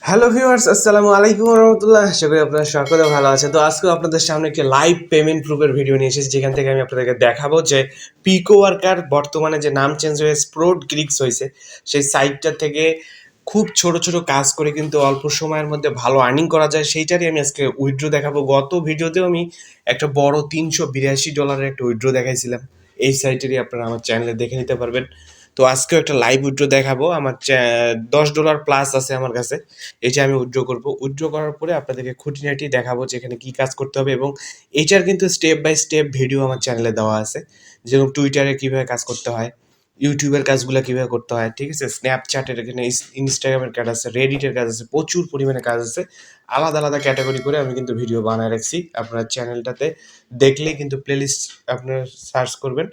Hello viewers, আসসালামু আলাইকুম রহমতুল্লাহ। আশা করি আপনারা সকলে ভালো আছেন। তো আজকে আপনাদের সামনে একটি লাইভ পেমেন্ট প্রুফের ভিডিও নিয়ে এসেছি, যেখান থেকে আমি আপনাদেরকে দেখাবো যে পিকো ওয়ার্কার বর্তমানে যে নাম চেঞ্জ হয়ে স্প্রোট গ্রিক্স হয়েছে, সেই সাইটটা থেকে খুব ছোট ছোট কাজ করে কিন্তু অল্প সময়ের মধ্যে ভালো আর্নিং করা যায়। সেইটারই আমি আজকে উইথড্র দেখাবো। গত ভিডিওতেও আমি একটা বড় $382 একটা উইথড্র দেখাইছিলাম। এই সাইটেরই আপনারা আমার চ্যানেলে দেখে নিতে পারবেন। তো আজকেও একটা লাইভ উইথড্র দেখাবো। আমার $10 প্লাস আছে আমার কাছে। এটা আমি উইথড্র করব। উইথড্র করার পরে আপনাদেরকে খুঁটিনাটি দেখাবো যে এখানে কি কাজ করতে হবে, এবং এটার কিন্তু স্টেপ বাই স্টেপ ভিডিও আমার চ্যানেলে দেওয়া আছে। যেরকম টুইটারে কিভাবে কাজ করতে হয়, ইউটিউবের কাজগুলো কিভাবে করতে হয়, ঠিক আছে? স্ন্যাপচ্যাটের এখানে, ইনস্টাগ্রামের কাজ আছে, রেডিটের কাজ আছে, প্রচুর পরিমাণে কাজ আছে। আলাদা আলাদা ক্যাটাগরি করে আমি কিন্তু ভিডিও বানায় রাখছি। আপনার চ্যানেলটাতে দেখলেই কিন্তু প্লেলিস্ট আপনারা সার্চ করবেন,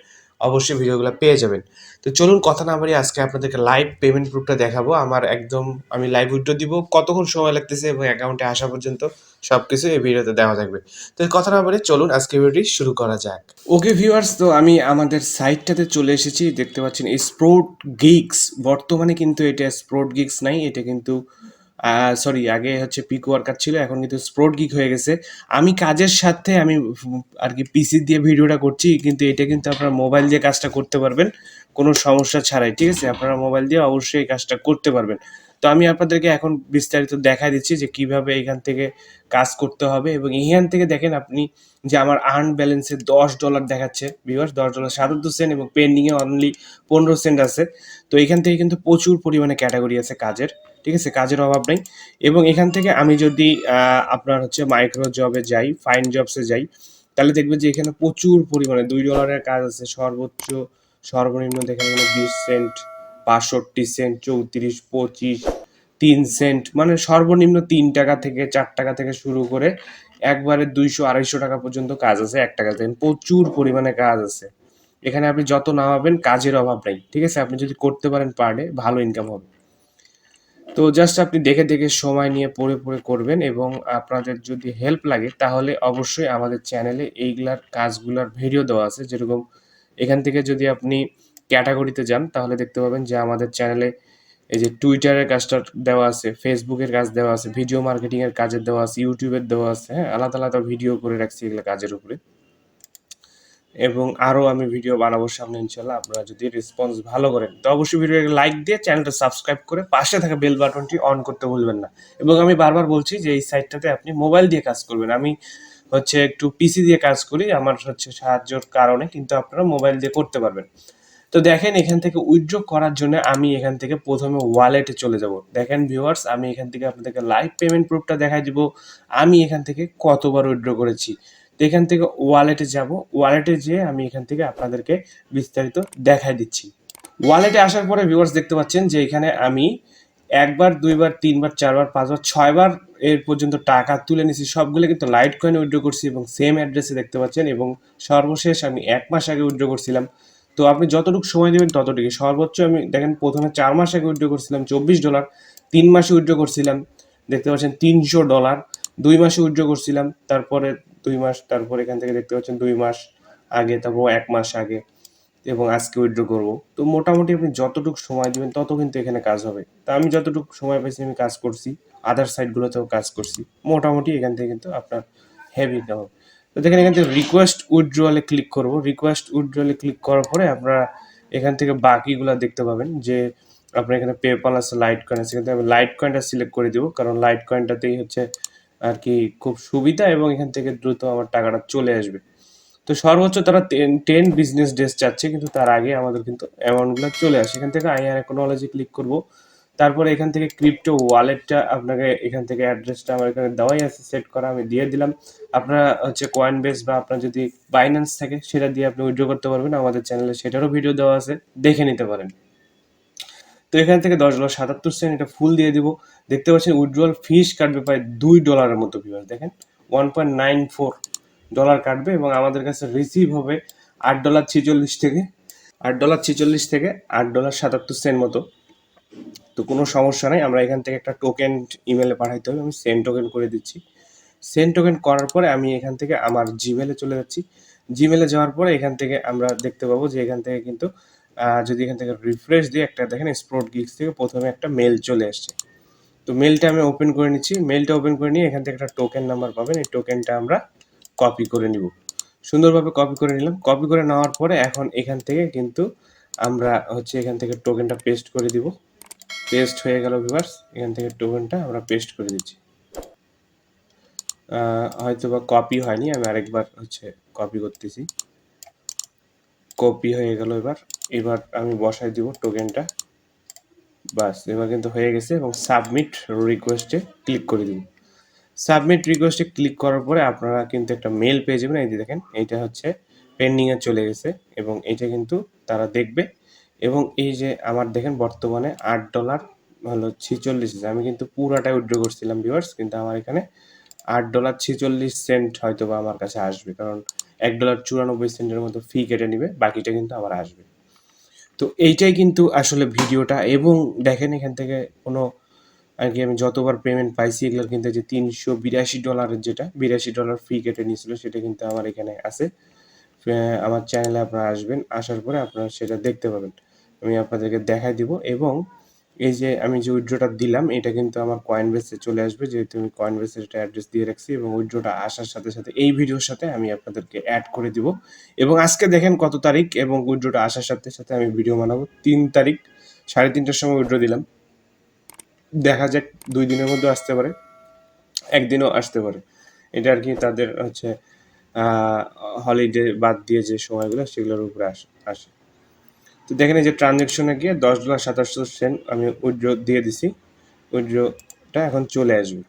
অবশ্যই ভিডিওগুলো পেয়ে যাবেন। তো চলুন কথা না বাড়িয়ে আজকে আপনাদেরকে লাইভ পেমেন্ট প্রুফটা দেখাবো। আমার একদম আমি লাইভ উইথড্র দিব, কতক্ষণ সময় লাগতেছে এবং অ্যাকাউন্টে আসা পর্যন্ত সবকিছু এই ভিডিওতে দেওয়া থাকবে। তো কথা না বাড়িয়ে চলুন আজকে ভিডিওটি শুরু করা যাক। ওকে ভিউয়ার্স, তো আমি আমাদের সাইটটাতে চলে এসেছি। দেখতে পাচ্ছেন এই স্প্রোট গিগস, বর্তমানে কিন্তু এটা স্প্রোট গিগস নাই, এটা কিন্তু সরি, আগে হচ্ছে পিকো ওয়ার্কার ছিল, এখন কিন্তু স্প্রোট গিগ হয়ে গেছে। আমি কাজের সাথে আমি আর কি পিসি দিয়ে ভিডিওটা করছি, কিন্তু এটা কিন্তু আপনারা মোবাইল দিয়ে কাজটা করতে পারবেন কোনো সমস্যা ছাড়াই, ঠিক আছে? আপনারা মোবাইল দিয়ে অবশ্যই এই কাজটা করতে পারবেন। তো আমি আপনাদেরকে এখন বিস্তারিত দেখা দিচ্ছি যে কিভাবে এখান থেকে কাজ করতে হবে। এবং এখান থেকে দেখেন আপনি যে আমার আর্ন ব্যালেন্সে $10 দেখাচ্ছে ভিউয়ার্স, $10.77, এবং পেন্ডিংয়ে অনলি 15 সেন্ট আছে। তো এখান থেকে কিন্তু প্রচুর পরিমাণে ক্যাটাগরি আছে কাজের, ঠিক আছে? কাজের অভাব নেই। এবং এখান থেকে আমি যদি আপনার হচ্ছে মাইক্রো জবে যাই, ফাইন জবসে যাই, তাহলে দেখবেন যে এখানে প্রচুর পরিমাণে $2 কাজ আছে। সর্বোচ্চ সর্বনিম্ন দেখেন এখানে 20 সেন্ট, 65 সেন্ট, 34, 25, 3 সেন্ট, মানে সর্বনিম্ন $3 থেকে $4 থেকে শুরু করে একবারে 200-250 টাকা পর্যন্ত কাজ আছে একটা কাজ। দেখেন প্রচুর পরিমাণে কাজ আছে এখানে। আপনি যত নামাবেন কাজের অভাব নাই, ঠিক আছে? আপনি যদি করতে পারেন পার ডে ভালো ইনকাম হবে। তো জাস্ট আপনি দেখে দেখে সময় নিয়ে পড়ে পড়ে করবেন। এবং আপনাদের যদি হেল্প লাগে তাহলে অবশ্যই আমাদের চ্যানেলে এইগুলার কাজগুলার ভিডিও দেওয়া আছে। যেরকম এখান থেকে যদি আপনি ক্যাটাগরিতে যান তাহলে দেখতে পাবেন যে আমাদের চ্যানেলে এই যে টুইটারের কাজটা দেওয়া আছে, ফেসবুকের কাজ দেওয়া আছে, ভিডিও মার্কেটিংয়ের কাজের দেওয়া আছে, ইউটিউবের দেওয়া আছে। হ্যাঁ, আলাদা আলাদা ভিডিও করে রাখছি এগুলো কাজের উপরে। এবং আরও আমি ভিডিও বানাবো সামনে ইনশাল্লাহ। আপনারা যদি রেসপন্স ভালো করেন তো অবশ্যই ভিডিওকে লাইক দিয়ে চ্যানেলটা সাবস্ক্রাইব করে পাশে থাকা বেল বাটনটি অন করতে ভুলবেন না। এবং আমি বারবার বলছি যে এই সাইটটাতে আপনি মোবাইল দিয়ে কাজ করবেন। আমি হচ্ছে একটু পিসি দিয়ে কাজ করি, আমার হচ্ছে সাহায্যর কারণে, কিন্তু আপনারা মোবাইল দিয়ে করতে পারবেন। তো দেখেন এখান থেকে উইথড্র করার জন্য আমি এখান থেকে প্রথমে ওয়ালেটে চলে যাব। দেখেন ভিউয়ার্স, আমি এখান থেকে আপনাদেরকে লাইভ পেমেন্ট প্রুফটা দেখাই দিব আমি এখান থেকে কতবার উইথড্র করেছি। তো এখান থেকে ওয়ালেটে যাব, ওয়ালেটে যেয়ে আমি এখান থেকে আপনাদেরকে বিস্তারিত দেখাই দিচ্ছি। ওয়ালেটে আসার পরে ভিউয়ার্স দেখতে পাচ্ছেন যে এখানে আমি একবার, দুইবার, তিনবার, চারবার, পাঁচবার, 6বার এর পর্যন্ত টাকা তুলে নিয়েছি। সবগুলো কিন্তু লাইট কয়েনে উইথড্র করছি এবং সেম অ্যাড্রেসে দেখতে পাচ্ছেন। এবং সর্বশেষ আমি 1 মাস আগে উইথড্র করছিলাম। তো আপনি যতটুকু সময় দেবেন ততটুকু। সর্বোচ্চ আমি দেখেন প্রথমে 4 মাস আগে উইথড্র করছিলাম $24, 3 মাসে উইথড্র করছিলাম দেখতে পাচ্ছেন $300, 2 মাসে উইথড্র করছিলাম, তারপরে 2 মাস, তারপর এখান থেকে দেখতে পাচ্ছেন 2 মাস আগে, তারপর 1 মাস আগে, এবং আজকে উইথড্র করবো। তো মোটামুটি আপনি যতটুকু সময় দিবেন তত কিন্তু এখানে কাজ হবে। তা আমি যতটুকু সময় পাইছি আমি কাজ করছি, আদার সাইটগুলোতেও কাজ করছি। মোটামুটি এখান থেকে কিন্তু আপনার হেভি ইনকাম হবে। তো দেখেন এখান থেকে রিকোয়েস্ট উইথড্রয়ালে ক্লিক করব। রিকোয়েস্ট উইথড্রয়ালে ক্লিক করার পরে আপনারা এখান থেকে বাকিগুলো দেখতে পাবেন যে আপনার এখানে পেপাল আছে, লাইট কয়েন আছে, কিন্তু আমি লাইট কয়েনটা সিলেক্ট করে দিব, কারণ লাইট কয়েনটাতেই হচ্ছে আর কি খুব সুবিধা, এবং এখান থেকে দ্রুত আমার টাকাটা চলে আসবে। তো সর্বোচ্চ তারা 10 বিজনেস ডেজ চাচ্ছে, কিন্তু তার আগে আমাদের কিন্তু অ্যামাউন্টগুলো চলে আসে। এখান থেকে আই আর একনোলজি ক্লিক করব। তারপরে এখান থেকে ক্রিপ্টো ওয়ালেটটা আপনাকে এখান থেকে অ্যাড্রেসটা আমার এখানে দেওয়াই আছে, সেট করা, আমি দিয়ে দিলাম। আপনারা হচ্ছে কয়েন বেস বা আপনার যদি বাইন্যান্স থাকে সেটা দিয়ে আপনি উইথড্র করতে পারবেন। আমাদের চ্যানেলে সেটারও ভিডিও দেওয়া আছে, দেখে নিতে পারেন। তো এখান থেকে $10.77 এটা ফুল দিয়ে দিব। দেখতে পাচ্ছেন উইথড্রয়াল ফিস কাটবে প্রায় $2 মতো। ভিউয়ার্স দেখেন $1.94 কাটবে, এবং আমাদের কাছে রিসিভ হবে $8.46 থেকে $8.77 মতো। তো কোনো সমস্যা নাই, আমরা এখান থেকে একটা টোকেন ইমেলে পাঠাইতে হবে, আমি সেন্ড টোকেন করে দিচ্ছি। সেন্ড টোকেন করার পরে আমি এখান থেকে আমার জিমেলে চলে যাচ্ছি। জিমেলে যাওয়ার পরে এখান থেকে আমরা দেখতে পাবো যে এখান থেকে কিন্তু যদি এখান থেকে রিফ্রেশ দিয়ে একটা দেখেন স্প্রোট গিগস থেকে প্রথমে একটা মেল চলে আসছে। তো মেলটা আমি ওপেন করে নিচ্ছি। মেলটা ওপেন করে নিয়ে এখান থেকে একটা টোকেন নাম্বার পাবেন, এই টোকেনটা আমরা কপি করে নিব। সুন্দরভাবে কপি করে নিলাম। কপি করে নেওয়ার পরে এখন এখান থেকে কিন্তু আমরা হচ্ছে এখান থেকে টোকেনটা পেস্ট করে দিব। পেস্ট হয়ে গেল ভিউয়ার্স, এখান থেকে টোকেনটা আমরা পেস্ট করে দিচ্ছি। হয়তো বা কপি হয়নি, আমি আরেকবার হচ্ছে কপি করতেছি। কপি হয়ে গেল। এবার এবার আমি বসাই দিব টোকেনটা। বাস, এবার কিন্তু হয়ে গেছে এবং সাবমিট রিকোয়েস্টে ক্লিক করে দিব। সাবমিট রিকোয়েস্টে ক্লিক করার পরে আপনারা কিন্তু একটা মেল পেয়ে যাবেন। এই যে দেখেন, এইটা হচ্ছে পেন্ডিংয়ে চলে গেছে এবং এইটা কিন্তু তারা দেখবে। এবং এই যে আমার দেখেন বর্তমানে $8 হলো 46। আমি কিন্তু পুরাটাই উইথড্র করছিলাম ভিউয়ার্স, কিন্তু আমার এখানে $8.46 হয়তো বা আমার কাছে আসবে, কারণ $1.94 মতো ফি কেটে নিবে, বাকিটা কিন্তু আমার আসবে। তো এইটাই কিন্তু আসলে ভিডিওটা। এবং দেখেন এখান থেকে কোনো আর কি আমি যতবার পেমেন্ট পাইছি এগুলোর কিন্তু যে $382 যেটা $82 ফি কেটে নিয়েছিল সেটা কিন্তু আমার এখানে আছে। আমার চ্যানেলে আপনারা আসবেন, আসার পরে আপনারা সেটা দেখতে পাবেন। আমি আপনাদেরকে দেখাই দিব। এবং এই যে আমি যে উইথড্রটা দিলাম এটা কিন্তু আমার কয়েনবেসে চলে আসবে, যেহেতু আমি কয়েনবেসের একটা অ্যাড্রেস দিয়ে রাখছি। এবং উইথড্রটা আসার সাথে সাথে এই ভিডিওর সাথে আমি আপনাদেরকে অ্যাড করে দিব। এবং আজকে দেখেন কত তারিখ, এবং উইথড্রটা আসার সাথে সাথে আমি ভিডিও বানাবো। 3 তারিখ 3:30টার সময় উইথড্র দিলাম। দেখা যাক 2 দিনের মধ্যে আসতে পারে, একদিনও আসতে পারে। এটা আর কি তাদের হচ্ছে হলিডে বাদ দিয়ে যে সময়গুলো সেগুলোর উপরে আসে। তো দেখেন এই যে ট্রানজ্যাকশনে গিয়ে $10.77 আমি উইথড্র দিয়ে দিছি। উইথড্রটা এখন চলে আসবে।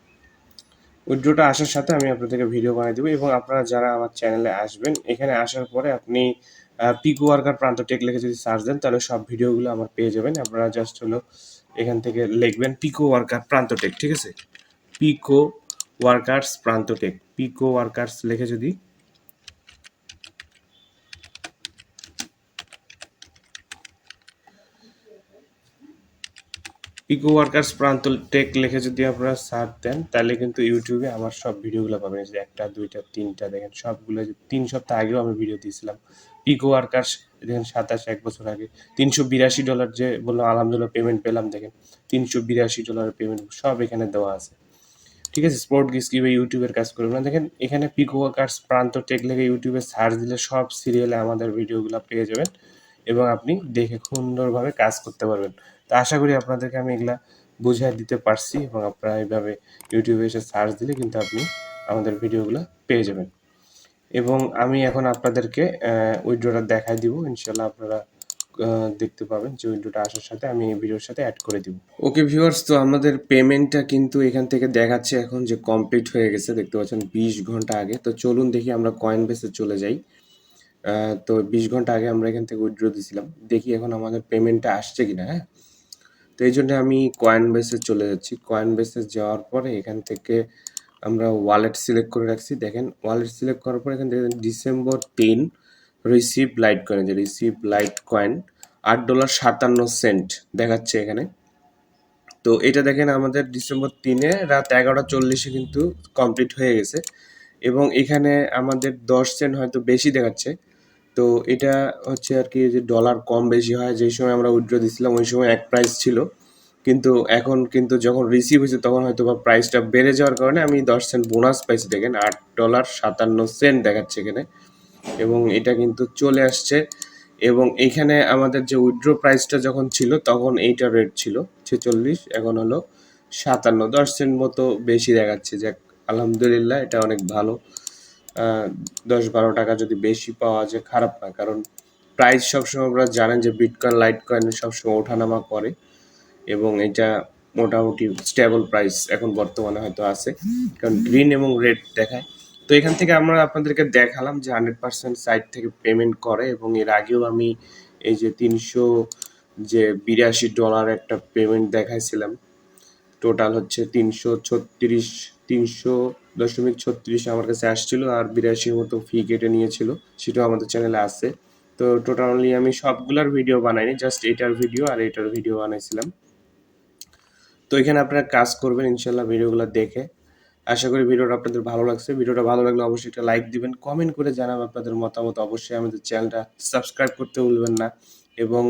উইথড্রটা আসার সাথে আমি আপনাদেরকে ভিডিও বানিয়ে দেবো। এবং আপনারা যারা আমার চ্যানেলে আসবেন, এখানে আসার পরে আপনি পিকো ওয়ার্কার প্রান্ত টেক লিখে যদি সার্চ দেন তাহলে সব ভিডিওগুলো আমার পেয়ে যাবেন। আপনারা জাস্ট হলো এখান থেকে লিখবেন পিকো ওয়ার্কার প্রান্ত টেক, ঠিক আছে? পিকো ওয়ার্কার্স প্রান্ত টেক, পিকো ওয়ার্কার্স লিখে যদি পিকো ওয়ার্কার্স প্রান্ত টেক লিখে যদি আপনারা সার্চ দেন তাহলে কিন্তু ইউটিউবে আমার সব ভিডিওগুলো পাবেন। যে 1টা 2টা 3টা দেখেন সবগুলো, যে 3 সপ্তাহ আগেও আমি ভিডিও দিয়েছিলাম পিকো ওয়ার্কার্স। দেখেন 1 বছর আগে $382 যে বললাম আলহামদুলিল্লাহ পেমেন্ট পেলাম, দেখেন $382 পেমেন্ট সব এখানে দেওয়া আছে, ঠিক আছে? স্পোর্টগিগস কিভাবে ইউটিউবের কাজ করবেন না, দেখেন এখানে পিকো ওয়ার্কার্স প্রান্ত টেক লিখে ইউটিউবে সার্চ দিলে সব সিরিয়ালে আমাদের ভিডিওগুলো পেয়ে যাবেন এবং আপনি দেখে সুন্দরভাবে কাজ করতে পারবেন। তো আশা করি আপনাদেরকে আমি এগুলা বুঝিয়ে দিতে পারছি এবং আপনারা এইভাবে ইউটিউবে এসে সার্চ দিলে কিন্তু আপনি আমাদের ভিডিওগুলো পেয়ে যাবেন। এবং আমি এখন আপনাদেরকে উইথড্রটা দেখাই দিব। ইনশাল্লাহ আপনারা দেখতে পাবেন যে উইথড্রটা আসার সাথে আমি এই ভিডিওর সাথে অ্যাড করে দিব। ওকে ভিউয়ার্স, তো আমাদের পেমেন্টটা কিন্তু এখান থেকে দেখাচ্ছে এখন যে কমপ্লিট হয়ে গেছে, দেখতে পাচ্ছেন 20 ঘন্টা আগে। তো চলুন দেখি আমরা কয়েনবেসে চলে যাই। তো 20 ঘন্টা আগে আমরা এখান থেকে উইথড্র দিয়েছিলাম, দেখি এখন আমাদের পেমেন্টটা আসছে কিনা। হ্যাঁ, তো এই জন্য আমি কয়েনবেসে চলে যাচ্ছি। কয়েনবেসে যাওয়ার পরে এখান থেকে আমরা ওয়ালেট সিলেক্ট করে রাখছি। দেখেন ওয়ালেট সিলেক্ট করার পর এখান থেকে December 10 রিসিভ লাইট কয়েন, যে রিসিভ লাইট কয়েন $8.57 দেখাচ্ছে এখানে। তো এটা দেখেন আমাদের December 3 রাত 11:40 কিন্তু কমপ্লিট হয়ে গেছে। এবং এখানে আমাদের 10 সেন্ট হয়তো বেশি দেখাচ্ছে। তো এটা হচ্ছে আর কি যে ডলার কম বেশি হয়, যেই সময় আমরা উইথড্র দিছিলাম ওই সময় এক প্রাইস ছিল, কিন্তু এখন কিন্তু যখন রিসিভ হয়েছে তখন হয়তো বা প্রাইসটা বেড়ে যাওয়ার কারণে আমি 10 সেন্ট বোনাস পাইছি। দেখেন $8.57 দেখাচ্ছে এখানে, এবং এটা কিন্তু চলে আসছে। এবং এইখানে আমাদের যে উইথড্র প্রাইসটা যখন ছিল তখন এইটা রেট ছিল 46, এখন হলো 57, 10 সেন্ট মতো বেশি দেখাচ্ছে। যাক আলহামদুলিল্লাহ, এটা অনেক ভালো। 10-12 টাকা যদি বেশি পাওয়া যায় খারাপ না, কারণ প্রাইস সবসময় আপনারা জানেন যে বিটকয়েন লাইট কয়েন সবসময় ওঠানামা করে এবং এটা মোটামুটি স্টেবল প্রাইস এখন বর্তমানে হয়তো আছে, কারণ গ্রিন এবং রেড দেখায়। তো এখান থেকে আমরা আপনাদেরকে দেখালাম যে 100% সাইট থেকে পেমেন্ট করে। এবং এর আগেও আমি এই যে $382 একটা পেমেন্ট দেখাইছিলাম, টোটাল হচ্ছে 3.36 আমার কাছে আসছিল, আর 82 মতো ফি কেটে নিয়েছিল, সেটাও আমাদের চ্যানেলে আছে। তো টোটালি আমি সবগুলার ভিডিও বানাইনি, জাস্ট এটার ভিডিও আর এটার ভিডিও বানাইছিলাম। তো এখানে আপনারা কাজ করবেন ইনশাল্লাহ ভিডিওগুলো দেখে। আশা করি ভিডিওটা আপনাদের ভালো লাগছে। ভিডিওটা ভালো লাগলে অবশ্যই একটা লাইক দিবেন, কমেন্ট করে জানাবেন আপনাদের মতামত। অবশ্যই আমাদের চ্যানেলটা সাবস্ক্রাইব করতে ভুলবেন না এবং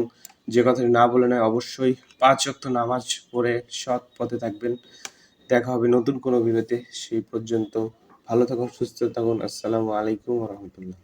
যে কথাটি না বলে নয়, অবশ্যই 5 ওয়াক্ত নামাজ পড়ে সৎ পথে থাকবেন। দেখা হবে নতুন কোনো ভিডিওতে। সেই পর্যন্ত ভালো থাকুন, সুস্থ থাকুন। আসসালামু আলাইকুম ওয়া রাহমাতুল্লাহ।